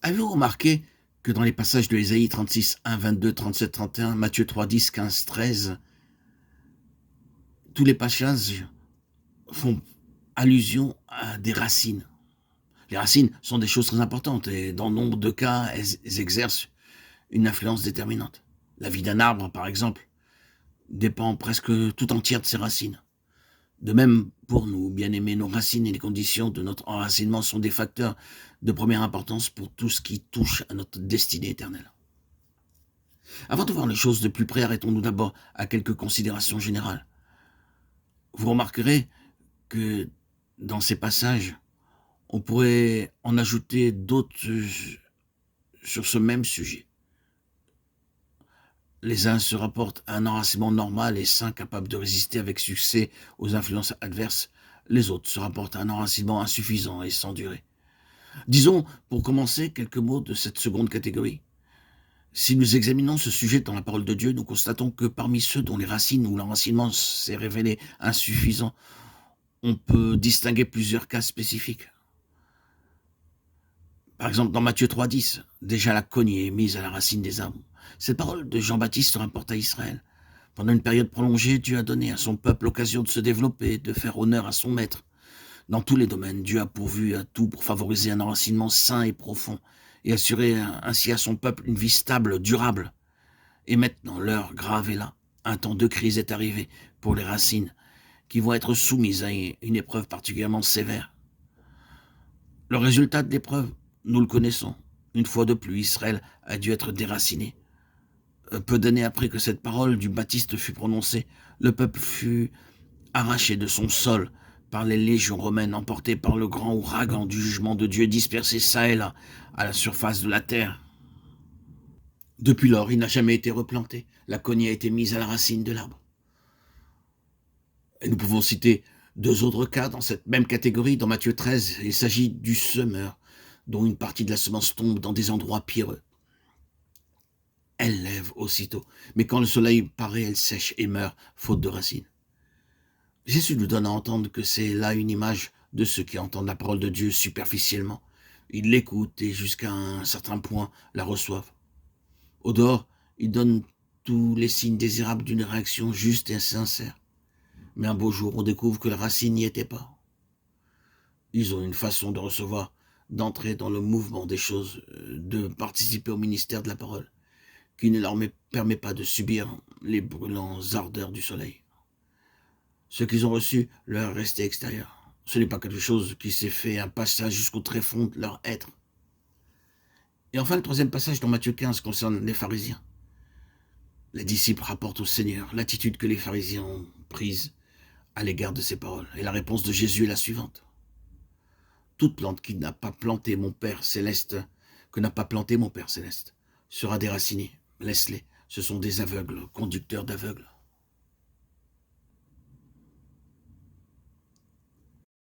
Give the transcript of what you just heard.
Avez-vous remarqué que dans les passages de Ésaïe 36, 1, 22, 37, 31, Matthieu 3, 10, 15, 13, tous les passages font allusion à des racines. Les racines sont des choses très importantes et dans nombre de cas, elles exercent une influence déterminante. La vie d'un arbre, par exemple, dépend presque tout entière de ses racines. De même, pour nous, bien aimés, nos racines et les conditions de notre enracinement sont des facteurs de première importance pour tout ce qui touche à notre destinée éternelle. Avant de voir les choses de plus près, arrêtons-nous d'abord à quelques considérations générales. Vous remarquerez que dans ces passages, on pourrait en ajouter d'autres sur ce même sujet. Les uns se rapportent à un enracinement normal et sain capable de résister avec succès aux influences adverses. Les autres se rapportent à un enracinement insuffisant et sans durée. Disons, pour commencer, quelques mots de cette seconde catégorie. Si nous examinons ce sujet dans la parole de Dieu, nous constatons que parmi ceux dont les racines ou l'enracinement s'est révélé insuffisant, on peut distinguer plusieurs cas spécifiques. Par exemple, dans Matthieu 3,10, déjà la cognée est mise à la racine des arbres. Cette parole de Jean-Baptiste rapporte à Israël. Pendant une période prolongée, Dieu a donné à son peuple l'occasion de se développer, de faire honneur à son maître. Dans tous les domaines, Dieu a pourvu à tout pour favoriser un enracinement sain et profond et assurer ainsi à son peuple une vie stable, durable. Et maintenant, l'heure grave est là. Un temps de crise est arrivé pour les racines qui vont être soumises à une épreuve particulièrement sévère. Le résultat de l'épreuve, nous le connaissons. Une fois de plus, Israël a dû être déraciné. Peu d'années après que cette parole du Baptiste fut prononcée, le peuple fut arraché de son sol par les légions romaines, emportées par le grand ouragan du jugement de Dieu, dispersé çà et là à la surface de la terre. Depuis lors, il n'a jamais été replanté. La cognée a été mise à la racine de l'arbre. Et nous pouvons citer deux autres cas dans cette même catégorie. Dans Matthieu 13, il s'agit du semeur, dont une partie de la semence tombe dans des endroits pierreux. Elle lève aussitôt, mais quand le soleil paraît, elle sèche et meurt, faute de racines. Jésus nous donne à entendre que c'est là une image de ceux qui entendent la parole de Dieu superficiellement. Ils l'écoutent et jusqu'à un certain point la reçoivent. Au dehors, ils donnent tous les signes désirables d'une réaction juste et sincère. Mais un beau jour, on découvre que la racine n'y était pas. Ils ont une façon de recevoir, d'entrer dans le mouvement des choses, de participer au ministère de la parole, qui ne leur permet pas de subir les brûlantes ardeurs du soleil. Ce qu'ils ont reçu leur est resté extérieur. Ce n'est pas quelque chose qui s'est fait un passage jusqu'au tréfonds de leur être. Et enfin, le troisième passage dans Matthieu 15 concerne les pharisiens. Les disciples rapportent au Seigneur l'attitude que les pharisiens ont prise à l'égard de ces paroles. Et la réponse de Jésus est la suivante. Toute plante qui n'a pas planté mon Père céleste, sera déracinée. Laisse-les. Ce sont des aveugles, conducteurs d'aveugles.